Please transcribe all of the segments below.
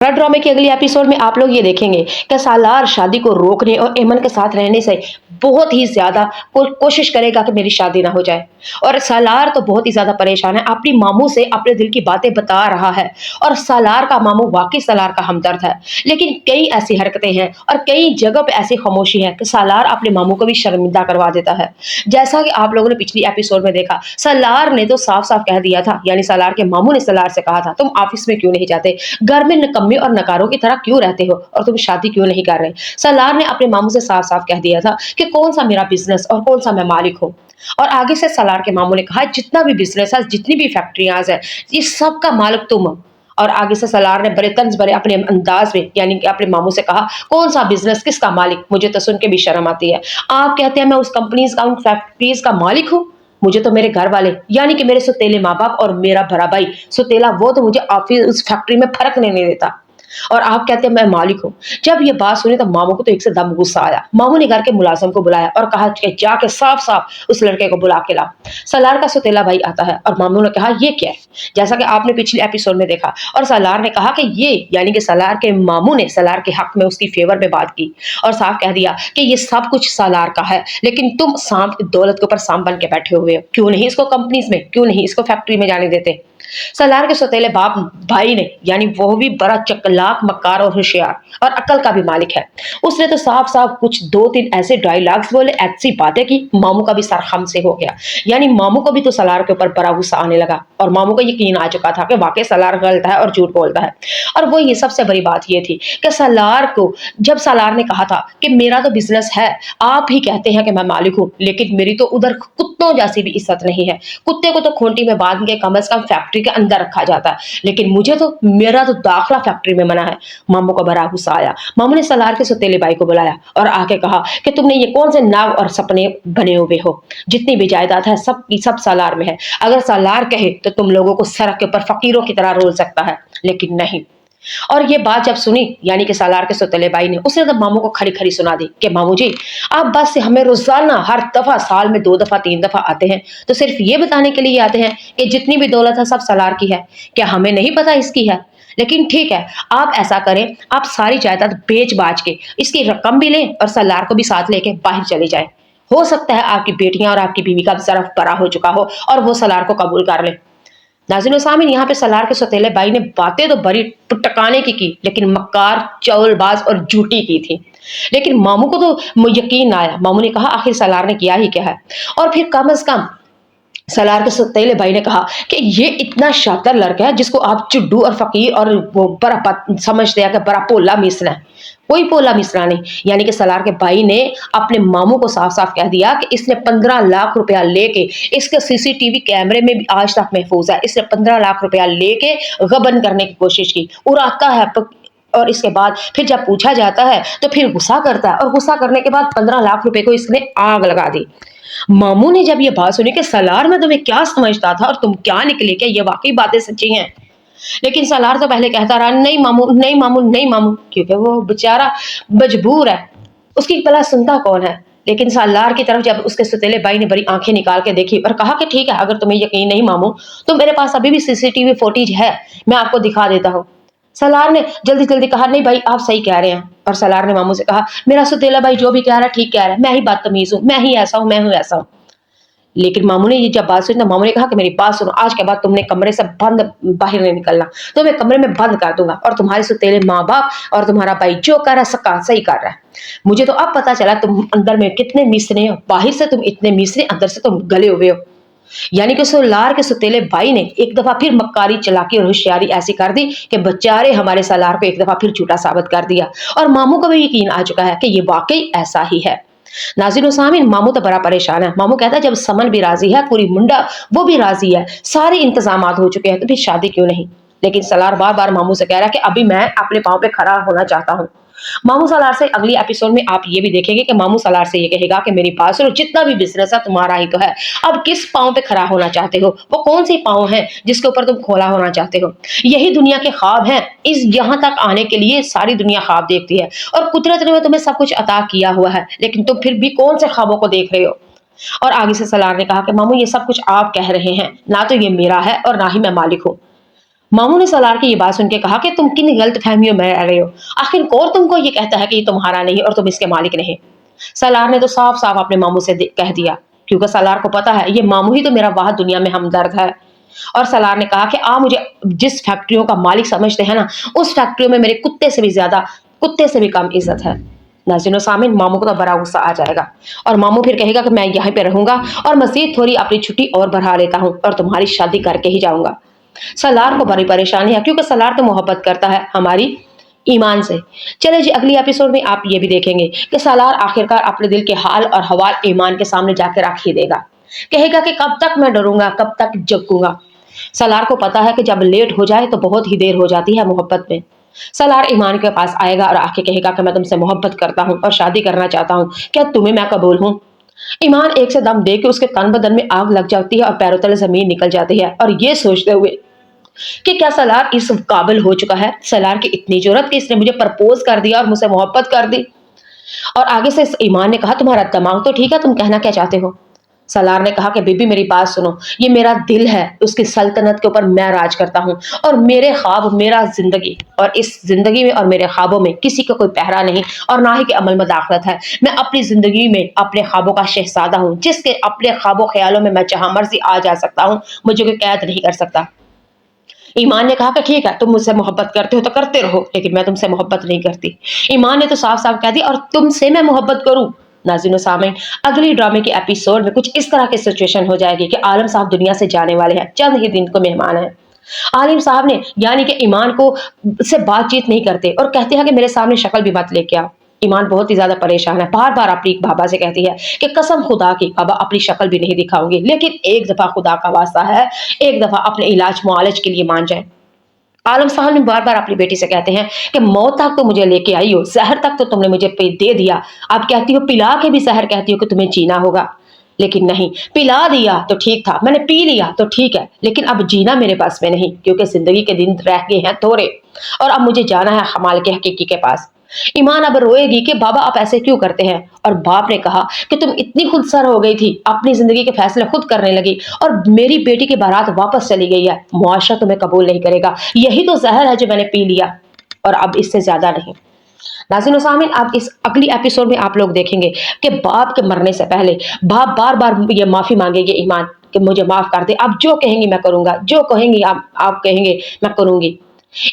ड्रामे की अगली एपिसोड में आप लोग ये देखेंगे कि सालार शादी को रोकने और एमन के साथ रहने से बहुत ही ज्यादा कोशिश करेगा कि मेरी शादी ना हो जाए। और सालार तो बहुत ही ज्यादा परेशान है, अपनी मामू से अपने दिल की बातें बता रहा है। और सालार का मामू वाकई सालार का हमदर्द है, लेकिन कई ऐसी हरकतें हैं और कई जगह पे ऐसी खामोशी है कि सालार अपने मामू को भी शर्मिंदा करवा देता है। जैसा कि आप लोगों ने पिछली एपिसोड में देखा, सालार ने तो साफ साफ कह दिया था, यानी सालार के मामू ने सालार से कहा था, तुम ऑफिस में क्यों नहीं जाते, घर में निकम्मे और नकारों की तरह क्यों रहते हो, और तुम शादी क्यों नहीं कर रहे। सालार ने अपने मामू से साफ साफ कह दिया था कि कौन सा मेरा बिजनेस और कौन सा मैं मालिक हूँ। और आगे से सालार के मामू ने कहा, जितना भी बिजनेस है, जितनी भी फैक्ट्रियां है, ये सब का मालिक तुम हो। और आगे से सलार ने बड़े तंज भरे अपने अंदाज में, यानी कि अपने मामू से कहा, कौन सा बिजनेस, किसका मालिक, मुझे तो सुन के भी शर्म आती है। आप कहते हैं मैं उस कंपनीज का, उन फैक्ट्रीज का मालिक हूँ। मुझे तो मेरे घर वाले, यानी कि मेरे सौतेले माँ बाप और मेरा बड़ा भाई सौतेला, वो तो मुझे ऑफिस उस फैक्ट्री में फर्क नहीं देता, और आप कहते हैं मैं मालिक हूं। जब ये बात सुनी तो मामू को तो एक से दम गुस्सा आया। मामू ने घर के मुलाजिम को बुलाया और कहा कि जाके साफ साफ उस लड़के को बुला के ला। सलार का सौतेला भाई आता है और मामू ने कहा ये क्या है, जैसा कि आपने पिछले एपिसोड में देखा। और सलार ने कहा कि ये, यानी कि सलार के मामू ने सलार के हक में उसकी फेवर में बात की और साफ कह दिया कि ये सब कुछ सलार का है, लेकिन तुम सांप दौलत के ऊपर सांप बन के बैठे हुए हो। क्यों नहीं इसको कंपनीज में, क्यों नहीं इसको फैक्ट्री में जाने देते। सलार के सौतेले बाप भाई ने, यानी वो भी बड़ा चकलाक, मक्कार और होशियार और अकल का भी मालिक है, उसने तो साफ साफ कुछ दो तीन ऐसे डायलॉग्स बोले, ऐसी बातें की, मामू का भी सर खम से हो गया। यानी मामू को भी तो सलार के ऊपर बड़ा गुस्सा आने लगा और मामू को यकीन आ चुका था कि वाकई सलार गलत है और झूठ बोलता है। और वो ये सबसे बड़ी बात ये थी कि सलार को, जब सलार ने कहा था कि मेरा तो बिजनेस है, आप ही कहते हैं कि मैं मालिक हूं, लेकिन मेरी तो उधर कुत्तों जैसी भी इज्जत नहीं है। कुत्ते को तो खूंटी में बांध के कम से कम फैक्ट्री के अंदर रखा जाता है, लेकिन मुझे तो, मेरा तो दाखला फैक्ट्री में मना है। मामू को बड़ा गुस्सा आया। मामू ने सलार के सौतेले भाई को बुलाया और आके कहा कि तुमने ये कौन से नाग और सपने बने हुए हो, जितनी भी जायदाद है सब की सब सलार में है। अगर सलार कहे तो तुम लोगों को सड़क के ऊपर फकीरों की तरह रोल सकता है, लेकिन नहीं। और ये बात जब सुनी, यानी कि सालार के सौतेले भाई ने, उसने तो मामू को खड़ी खड़ी सुना दी कि मामू जी, आप बस से हमें रोजाना हर दफा, साल में 2 दफा 3 दफा आते हैं, तो सिर्फ ये बताने के लिए आते हैं कि जितनी भी दौलत है सब सलार की है। क्या हमें नहीं पता इसकी है? लेकिन ठीक है, आप ऐसा करें, आप सारी जायदाद बेच बाच के इसकी रकम भी लें और सलार को भी साथ लेके बाहर चले जाए। हो सकता है आपकी बेटियां और आपकी बीवी का जरा बड़ा हो चुका हो और वो सलार को कबूल कर ले। नाज़रीन सामीन, यहाँ पे सलार के सौतेले भाई ने बातें तो बड़ी टकाने की, लेकिन मक्कार, चौलबाज और झूठी की थी। लेकिन मामू को तो यकीन आया। मामू ने कहा आखिर सलार ने किया ही क्या है। और फिर कम से कम सलार के सौतेले भाई ने कहा कि ये इतना शातिर लड़का है जिसको आप चुड्डू और फकीर और वो बड़ा समझते हैं कि बड़ा पोला मिसरा है। कोई पोला मिसरा नहीं। यानी कि सलार के भाई ने अपने मामू को साफ साफ कह दिया कि इसने 15 लाख रुपया लेके, इसके सीसीटीवी कैमरे में भी आज तक महफूज है, इसने 15 लाख रुपया लेके गबन करने की कोशिश की, उड़ाता है। और इसके बाद फिर जब पूछा जाता है तो फिर गुस्सा करता है, और गुस्सा करने के बाद 15 लाख रुपए को इसने आग लगा दी। मामू ने जब ये बात सुनी कि सलार में तुम्हें क्या समझता था और तुम क्या निकले, क्या ये वाकई बातें सच्ची हैं। लेकिन सलार तो पहले कहता रहा नहीं मामू, नहीं मामू, नहीं मामू, क्योंकि वो बेचारा मजबूर है, उसकी भला सुनता कौन है। लेकिन सलार की तरफ जब उसके सौतेले भाई ने बड़ी आंखें निकाल के देखी और कहा कि ठीक है, अगर तुम्हें यकीन नहीं मामू, तो मेरे पास अभी भी सीसीटीवी फुटेज है, मैं आपको दिखा देता हूँ। सलार ने जल्दी जल्दी कहा नहीं भाई, आप सही कह रहे हैं। और सलार ने मामू से कहा मेरा सौतेला भाई जो भी कह रहा है ठीक कह रहा है, मैं ही बदतमीज हूं, मैं ही ऐसा हूं, मैं हूं ऐसा हूं। लेकिन मामू ने ये जब बात सुनी तो मामू ने कहा कि मेरी बात सुनो, आज के बाद तुमने कमरे से बंद बाहर नहीं निकलना, तो मैं कमरे में बंद कर दूंगा, और तुम्हारे सौतेले माँ बाप और तुम्हारा भाई जो कर रहा है सका सही कर रहा है। मुझे तो अब पता चला तुम अंदर में कितने मिसरे हो, बाहर से तुम इतने मिसरे, अंदर से तुम गले हुए हो। यानी कि सलार के सौतेले भाई ने एक दफा फिर मक्कारी, चलाकी और होशियारी ऐसी कर दी कि बेचारे हमारे सलार को एक दफा फिर झूठा साबित कर दिया। और मामू को भी यकीन आ चुका है कि ये वाकई ऐसा ही है। नाज़रीन सामीन, मामू तो बड़ा परेशान है। मामू कहता है जब समन भी राजी है, पूरी मुंडा वो भी राजी है, सारे इंतजाम हो चुके हैं, तो फिर शादी क्यों नहीं। लेकिन सलार बार बार मामू से कह रहा है कि अभी मैं अपने पांव पे खड़ा होना चाहता हूँ। मामू सलार से अगली एपिसोड में आप ये भी देखेंगे कि मामू सलार से ये कहेगा कि मेरी बात सुनो, जितना भी बिजनेस है तुम्हारा ही तो है, अब किस पांव पे खड़ा होना चाहते हो, वो कौन सी पांव है जिसके ऊपर तुम खोला होना चाहते हो। यही दुनिया के ख्वाब हैं, इस यहाँ तक आने के लिए सारी दुनिया ख्वाब देखती है, और कुदरत ने तुम्हें सब कुछ अता किया हुआ है, लेकिन तुम फिर भी कौन से ख्वाबों को देख रहे हो। और आगे से सलार ने कहा कि मामू ये सब कुछ आप कह रहे हैं, ना तो ये मेरा है और ना ही मैं मालिक हूँ। मामू ने सलार की ये बात सुन के कहा कि तुम किन गलत फहमियों में रह रहे हो, आखिर कौन तुमको ये कहता है कि ये तुम्हारा नहीं और तुम इसके मालिक नहीं। सलार ने तो साफ साफ अपने मामू से कह दिया, क्योंकि सलार को पता है ये मामू ही तो मेरा वाह दुनिया में हमदर्द है। और सलार ने कहा कि आप मुझे जिस फैक्ट्रियों का मालिक समझते हैं ना, उस फैक्ट्रियों में मेरे कुत्ते से भी ज्यादा, कुत्ते से भी कम इज्जत है। नाज़रीन और सामीन, मामू को तो बड़ा गुस्सा आ जाएगा और मामू फिर कहेगा कि मैं यहीं पे रहूंगा और मजीद थोड़ी अपनी छुट्टी और बढ़ा लेता हूँ और तुम्हारी शादी करके ही जाऊंगा। सलार को बड़ी परेशानी है, क्योंकि सलार तो मोहब्बत करता है हमारी ईमान से। चले जी, अगली एपिसोड में आप ये भी देखेंगे कि सलार आखिरकार अपने दिल के हाल और हवाल ईमान के सामने जाकर रख ही देगा। कहेगा कि कब तक मैं डरूंगा, कब तक जगूंगा। सलार को पता है कि जब लेट हो जाए तो बहुत ही देर हो जाती है मोहब्बत में। सलार ईमान के पास आएगा और आके कहेगा कि मैं तुमसे मोहब्बत करता हूँ और शादी करना चाहता हूँ, क्या तुम्हें मैं कबूल हूँ। ईमान एक से दम दे के उसके तन बदन में आग लग जाती है और पैरों तले जमीन निकल जाती है, और ये सोचते हुए कि क्या सलार इस काबिल हो चुका है, सलार की इतनी जरूरत कि इसने मुझे प्रपोज कर दिया और मुझसे मोहब्बत कर दी। और आगे से इस ईमान ने कहा, तुम्हारा दिमाग तो ठीक है, तुम कहना क्या चाहते हो। सलार ने कहा कि बीबी मेरी बात सुनो, ये मेरा दिल है, उसकी सल्तनत के ऊपर मैं राज करता हूँ और मेरे ख्वाब मेरा जिंदगी, और इस जिंदगी में और मेरे ख्वाबों में किसी का कोई पहरा नहीं और ना ही के अमल मदाखलत है। मैं अपनी जिंदगी में अपने ख्वाबों का शहजादा हूँ, जिसके अपने ख्वाबों ख्यालों में मैं जहां मर्जी आ जा सकता हूँ, मुझे कोई कैद नहीं कर सकता। ईमान ने कहा कि ठीक है, तुम मुझसे मोहब्बत करते हो तो करते रहो, लेकिन मैं तुमसे मोहब्बत नहीं करती। ईमान ने तो साफ साफ कह दिया, और तुमसे मैं मोहब्बत करूं। नाज़रीन सामीन, अगली ड्रामे के एपिसोड में कुछ इस तरह की सिचुएशन हो जाएगी कि आलम साहब दुनिया से जाने वाले हैं, चंद ही दिन को मेहमान हैं। आलिम साहब ने यानी कि ईमान को से बातचीत नहीं करते और कहते हैं कि मेरे सामने शक्ल भी मत लेके आओ। ईमान बहुत ही ज्यादा परेशान है, बार बार अपनी बाबा से कहती है कि कसम खुदा की बाबा अपनी शक्ल भी नहीं दिखाऊंगी, लेकिन एक दफा खुदा का वास्ता है, एक दफा अपने इलाज मुआलज के लिए मान जाए। आलम साहब ने बार बार अपनी बेटी से कहते हैं कि मौत तक तो मुझे लेके आई हो, जहर तक तो तुमने मुझे दे दिया, अब कहती हो पिला के भी जहर कहती हो कि तुम्हें जीना होगा। लेकिन नहीं, पिला दिया तो ठीक था, मैंने पी लिया तो ठीक है, लेकिन अब जीना मेरे पास में नहीं, क्योंकि जिंदगी के दिन रह गए हैं थोड़े और अब मुझे जाना है हमाल के हकीकी के पास। ईमान अब रोएगी कि बाबा आप ऐसे क्यों करते हैं, और बाप ने कहा कि तुम इतनी खुदसर हो गई थी, अपनी जिंदगी के फैसले खुद करने लगी और मेरी बेटी की बारात वापस चली गई है, मुआशरा तुम्हें कबूल नहीं करेगा, यही तो जहर है जो मैंने पी लिया और अब इससे ज्यादा नहीं। नाज़रीन और सामीन, आप इस अगली एपिसोड में आप लोग देखेंगे कि बाप के मरने से पहले बाप बार बार ये माफी मांगेगी ईमान कि मुझे माफ कर दे, आप जो कहेंगी मैं करूंगा, जो कहेंगी आप कहेंगे मैं करूंगी।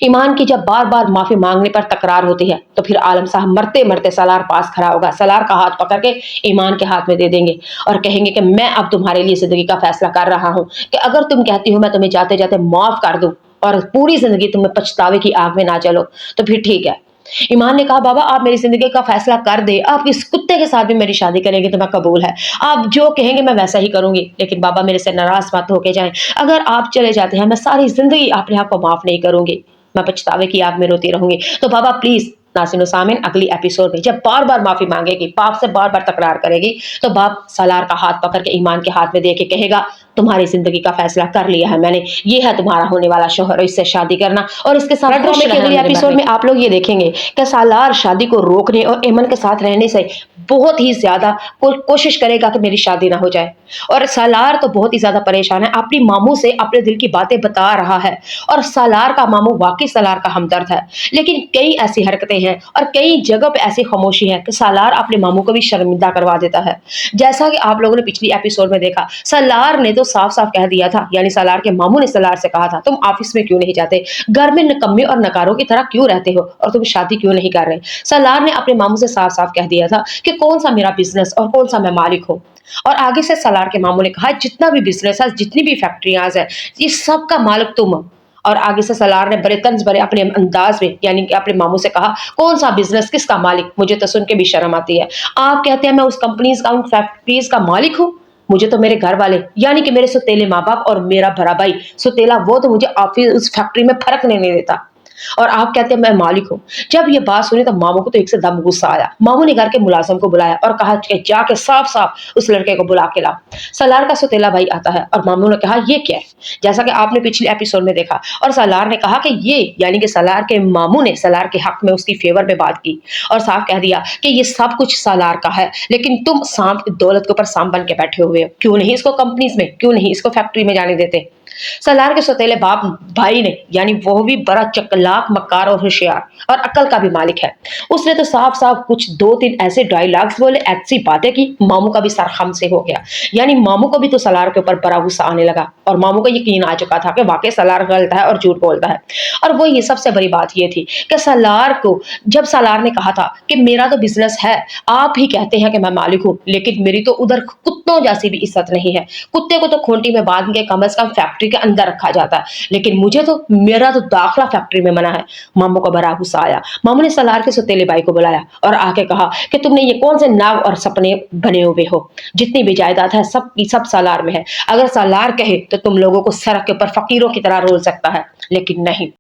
ईमान की जब बार बार माफी मांगने पर तकरार होती है तो फिर आलम साहब मरते मरते सलार पास खड़ा होगा, सलार का हाथ पकड़ के ईमान के हाथ में दे देंगे और कहेंगे कि मैं अब तुम्हारे लिए जिंदगी का फैसला कर रहा हूं कि अगर तुम कहती हो मैं तुम्हें जाते जाते माफ कर दूं और पूरी जिंदगी तुम्हें पछतावे की आग में ना चलो तो फिर ठीक है। ईमान ने कहा बाबा आप मेरी जिंदगी का फैसला कर दे, आप इस कुत्ते के साथ भी मेरी शादी करेंगे तो मैं कबूल है, आप जो कहेंगे मैं वैसा ही करूंगी, लेकिन बाबा मेरे से नाराज मत होके जाएं, अगर आप चले जाते हैं मैं सारी जिंदगी अपने आप को माफ नहीं करूंगी, मैं पछतावे की आग में रोती रहूंगी, तो बाबा प्लीज। नाज़रीन और सामीन, अगली एपिसोड में जब बार बार माफी मांगेगी, बाप से बार बार तकरार करेगी, तो बाप सलार का हाथ पकड़ के ईमान के हाथ में दे के कहेगा तुम्हारी जिंदगी का फैसला कर लिया है मैंने, ये है तुम्हारा होने वाला शोहर, इससे शादी करना और इसके साथ खुश रहना। अगले एपिसोड में आप लोग ये देखेंगे कि सालार शादी को रोकने और एमन के साथ रहने से बहुत ही ज्यादा कोशिश करेगा कि मेरी शादी ना हो जाए, और सालार तो बहुत ही ज्यादा परेशान है, अपनी मामू से अपने दिल की बातें बता रहा है और सालार का मामू वाकई सालार का हमदर्द है, लेकिन कई ऐसी हरकतें हैं और कई जगह पे ऐसी खामोशी है कि सालार अपने मामू को भी शर्मिंदा करवा देता है। जैसा कि आप लोगों ने पिछली एपिसोड में देखा, सालार ने तो साफ साफ कह दिया था, यानी सालार के मामू ने सालार से कहा था तुम ऑफिस में क्यों नहीं जाते, घर में निकम्मे और नकारों की तरह क्यों रहते हो और तुम शादी क्यों नहीं कर रहे। सालार ने अपने मामू से साफ साफ कह दिया था कि कौन सा मेरा बिजनेस और कौन सा मैं मालिक हूँ, और आगे से सालार के मामू ने कहा जितना भी बिजनेस है, जितनी भी फैक्ट्रियां है, ये सब का मालिक तुम हो। और आगे से सलार ने बड़े तंज भरे अपने अंदाज में यानी कि अपने मामू से कहा कौन सा बिजनेस किसका मालिक, मुझे तो सुन के भी शर्म आती है, आप कहते हैं मैं उस कंपनीज का उन फैक्ट्रीज का मालिक हूँ, मुझे तो मेरे घर वाले यानी कि मेरे सुतेले माँ बाप और मेरा बड़ा भाई सुतेला वो तो मुझे ऑफिस उस फैक्ट्री में फर्क नहीं देता, और आप कहते हैं मैं मालिक हूं। जब ये बात सुनी तो मामू को तो एक से दम गुस्सा आया, मामू ने घर के मुलाजिम को बुलाया और कहा कि जाके साफ साफ उस लड़के को बुला के लाओ। सलार का सुतेला भाई आता है और मामू ने कहा ये क्या है, जैसा कि आपने पिछले एपिसोड में देखा, और सलार ने कहा कि ये यानी कि सलार के मामू ने सलार के हक में उसकी फेवर में बात की और साफ कह दिया कि ये सब कुछ सलार का है, लेकिन तुम सांप दौलत के ऊपर सांप बन के बैठे हुए हो, क्यों नहीं इसको कंपनीज में, क्यों नहीं इसको फैक्ट्री में जाने देते। सलार के सौतेले बाप भाई ने, यानी वो भी बड़ा चकलाक, मक्कार और होशियार और अक्ल का भी मालिक है, उसने तो साफ साफ कुछ दो तीन ऐसे डायलॉग्स बोले, ऐसी बातें की, मामू का भी सर खम से हो गया। यानी मामू को भी तो सलार के ऊपर बड़ा गुस्सा आने लगा और मामू को यकीन आ चुका था कि वाकई सलार गलत है और झूठ बोलता है। और वो ये सबसे बड़ी बात ये थी कि सलार को, जब सलार ने कहा था कि मेरा तो बिजनेस है, आप ही कहते हैं कि मैं मालिक हूं, लेकिन मेरी तो उधर कुत्तों जैसी भी इज्जत नहीं है। कुत्ते को तो खूंटी में बांध के कम से कम फैक्ट्री के अंदर रखा जाता है, लेकिन मुझे तो, मेरा तो दाखला फैक्ट्री में मना है। मामू को बड़ा गुस्सा आया। मामू ने सलार के सौतेले भाई को बुलाया और आके कहा कि तुमने ये कौन से नाव और सपने बने हुए हो, जितनी भी जायदाद है सब की सब सलार में है। अगर सलार कहे तो तुम लोगों को सड़क के ऊपर फकीरों की तरह रोल सकता है, लेकिन नहीं।